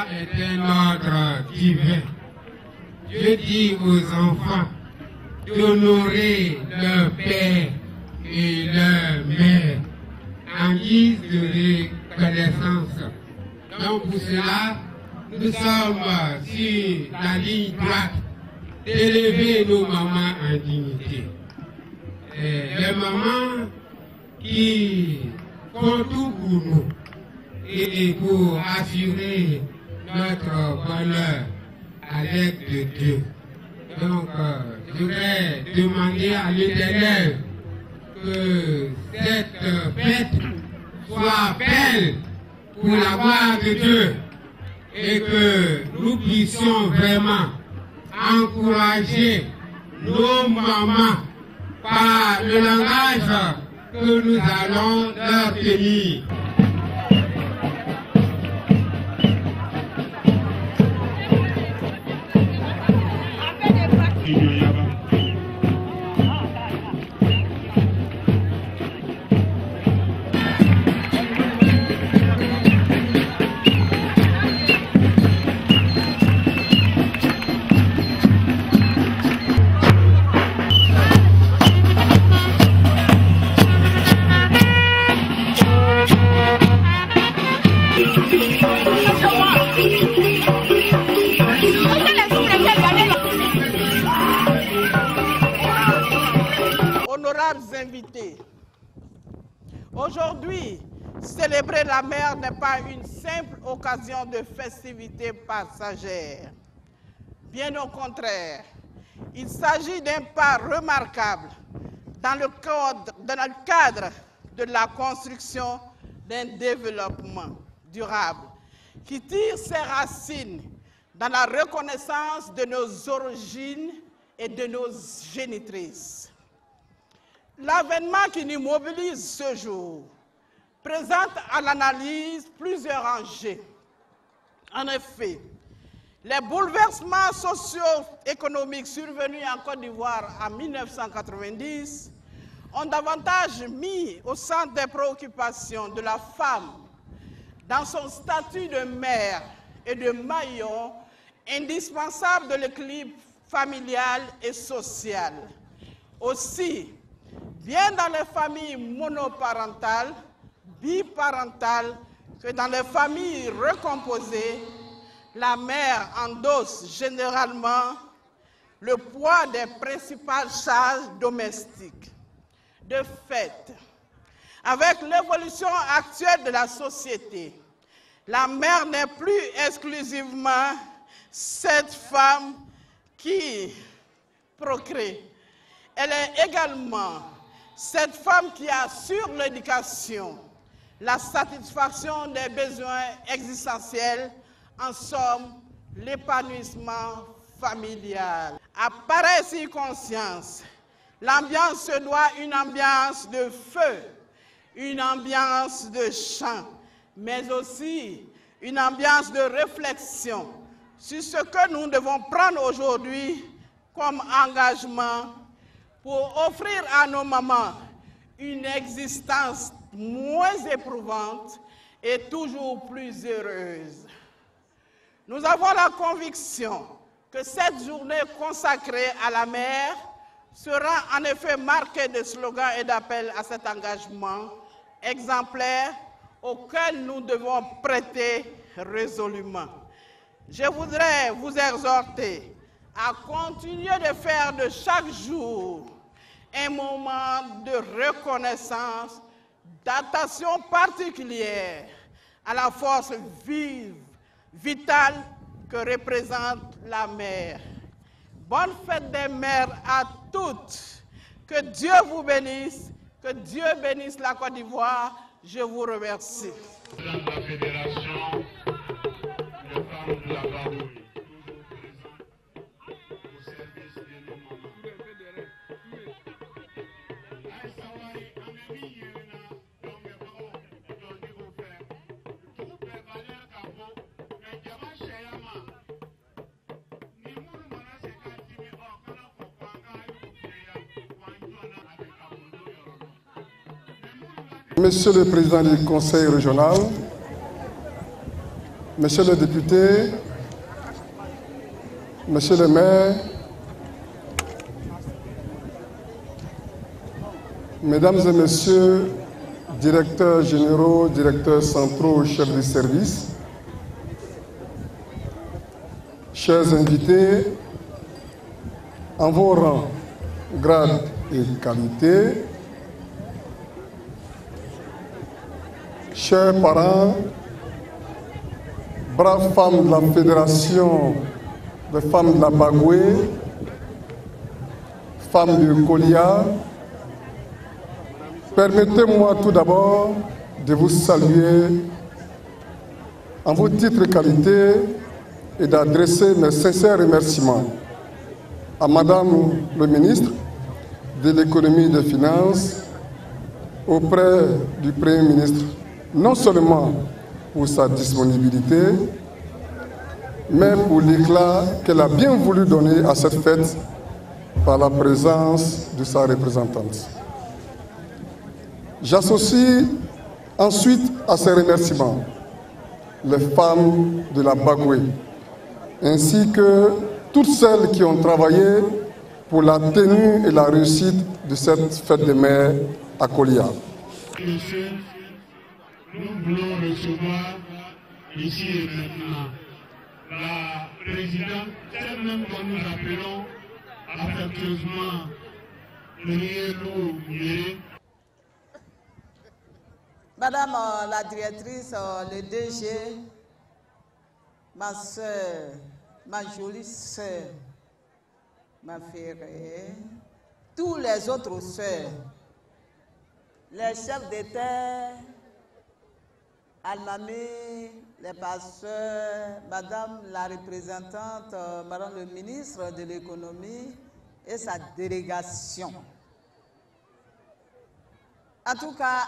loi est un ordre divin. Dieu dit aux enfants d'honorer leur père et leur mère en guise de reconnaissance. Donc pour cela, nous sommes sur la ligne droite d'élever nos mamans en dignité. Les mamans qui font tout pour nous et pour assurer notre bonheur à l'aide de Dieu. Donc, je voudrais demander à l'Éternel que cette fête soit belle pour la gloire de Dieu et que nous puissions vraiment encourager nos mamans par le langage que nous allons leur tenir. Honorables invités, aujourd'hui, célébrer la mère n'est pas une simple occasion de festivité passagère. Bien au contraire, il s'agit d'un pas remarquable dans le cadre de la construction d'un développement durable qui tire ses racines dans la reconnaissance de nos origines et de nos génitrices. L'avènement qui nous mobilise ce jour présente à l'analyse plusieurs enjeux. En effet, les bouleversements socio-économiques survenus en Côte d'Ivoire en 1990 ont davantage mis au centre des préoccupations de la femme dans son statut de mère et de maillon indispensable de l'équilibre familial et social. Aussi, bien dans les familles monoparentales, biparentales, que dans les familles recomposées, la mère endosse généralement le poids des principales charges domestiques. De fait, avec l'évolution actuelle de la société, la mère n'est plus exclusivement cette femme qui procrée. Elle est également cette femme qui assure l'éducation, la satisfaction des besoins existentiels, en somme, l'épanouissement familial. À pareille circonstance, l'ambiance se doit une ambiance de feu, une ambiance de chant, mais aussi une ambiance de réflexion sur ce que nous devons prendre aujourd'hui comme engagement pour offrir à nos mamans une existence moins éprouvante et toujours plus heureuse. Nous avons la conviction que cette journée consacrée à la mère sera en effet marquée de slogans et d'appels à cet engagement exemplaire auquel nous devons prêter résolument. Je voudrais vous exhorter à continuer de faire de chaque jour un moment de reconnaissance, d'attention particulière à la force vive, vitale que représente la mère. Bonne fête des mères à toutes. Que Dieu vous bénisse, que Dieu bénisse la Côte d'Ivoire. Je vous remercie. La Fédération des femmes de la Barouille. Monsieur le Président du Conseil régional, Monsieur le député, Monsieur le maire, Mesdames et Messieurs, directeurs généraux, directeurs centraux, chefs de service, chers invités, en vos rangs, grades et qualités, chers parents, braves femmes de la Fédération des femmes de la Bagoué, femmes du Kolia, permettez-moi tout d'abord de vous saluer en vos titres et qualités et d'adresser mes sincères remerciements à Madame le ministre de l'économie et des finances auprès du Premier ministre, non seulement pour sa disponibilité, mais pour l'éclat qu'elle a bien voulu donner à cette fête par la présence de sa représentante. J'associe ensuite à ces remerciements les femmes de la Bagoué, ainsi que toutes celles qui ont travaillé pour la tenue et la réussite de cette fête des mères à Kolia. Nous voulons recevoir ici et maintenant la présidente, celle-même que nous appelons affectueusement Méré. Madame la directrice, le DG, ma soeur, ma jolie soeur, ma frère, tous les autres soeurs, les chefs d'État, Almami, les pasteurs, Madame la représentante, Madame le ministre de l'économie et sa délégation. En tout cas,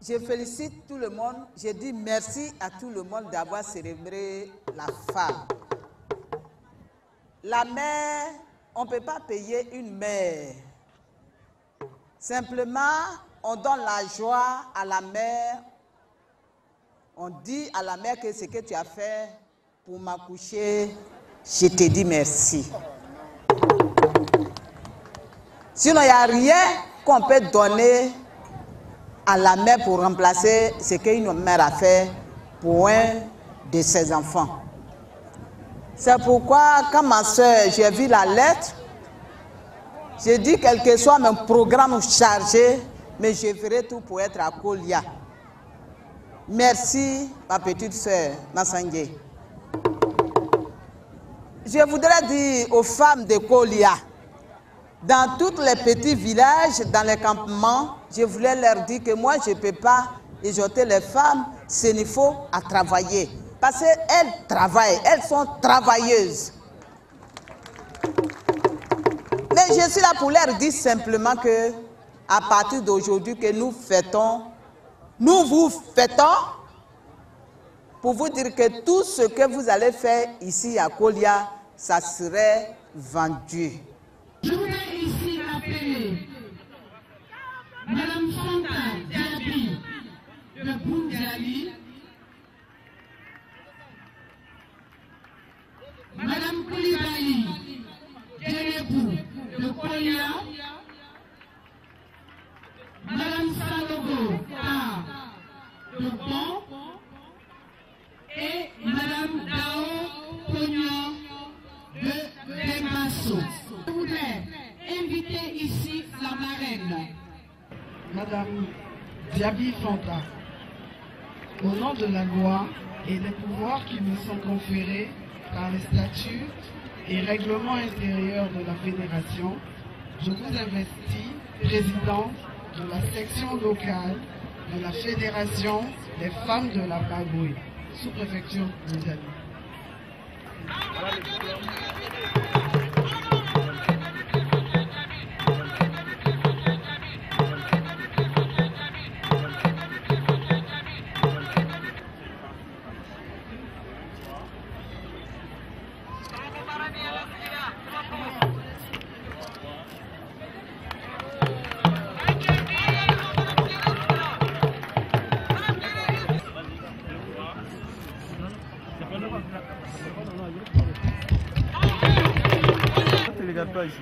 je félicite tout le monde, je dis merci à tout le monde d'avoir célébré la femme. La mère, on ne peut pas payer une mère. Simplement, on donne la joie à la mère. On dit à la mère que ce que tu as fait pour m'accoucher, je te dis merci. Sinon, il n'y a rien qu'on peut donner à la mère pour remplacer ce qu'une mère a fait pour un de ses enfants. C'est pourquoi, quand ma soeur, j'ai vu la lettre, j'ai dit quel que soit mon programme chargé, mais je ferai tout pour être à Kolia. Merci, ma petite soeur, Massangé. Je voudrais dire aux femmes de Kolia, dans tous les petits villages, dans les campements, je voulais leur dire que moi, je ne peux pas exhorter les femmes, c'est qu'il faut à travailler. Parce qu'elles travaillent, elles sont travailleuses. Mais je suis là pour leur dire simplement que, à partir d'aujourd'hui que nous fêtons, nous vous fêtons pour vous dire que tout ce que vous allez faire ici à Kolia, ça serait vendu. Je voudrais ici appeler Madame Fanta Diaby de Boundiali, Madame Koulibaly Djerebou de Kolia, Madame Sanogo de Bon et Madame Dao Pognon de Demasso. Je voudrais inviter ici la marraine. Madame Diaby Fanta, au nom de la loi et des pouvoirs qui me sont conférés par les statuts et règlements intérieurs de la Fédération, je vous investis présidente de la section locale de la Fédération des femmes de la Bagoué, sous-préfecture de Diaby. pas ici.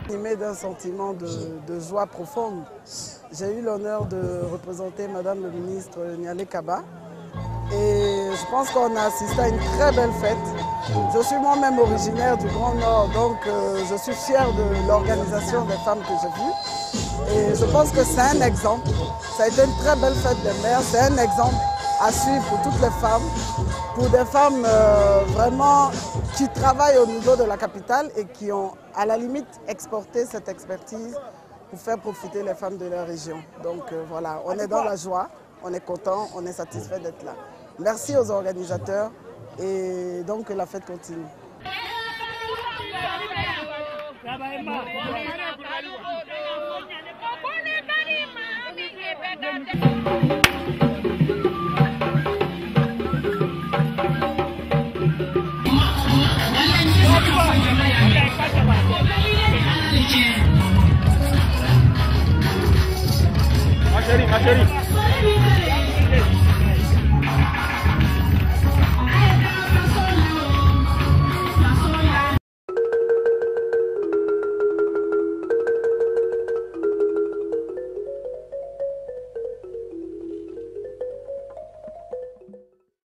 Animé d'un sentiment de joie profonde. J'ai eu l'honneur de représenter Madame le ministre Nialé Kaba et je pense qu'on a assisté à une très belle fête. Je suis moi-même originaire du Grand Nord, donc je suis fière de l'organisation des femmes que j'ai vues et je pense que c'est un exemple. Ça a été une très belle fête des mères, c'est un exemple à suivre pour toutes les femmes, pour des femmes vraiment qui travaillent au niveau de la capitale et qui ont à la limite exporté cette expertise pour faire profiter les femmes de leur région. Donc voilà, on est dans la joie, on est content, on est satisfait d'être là. Merci aux organisateurs et donc que la fête continue. Ma chérie.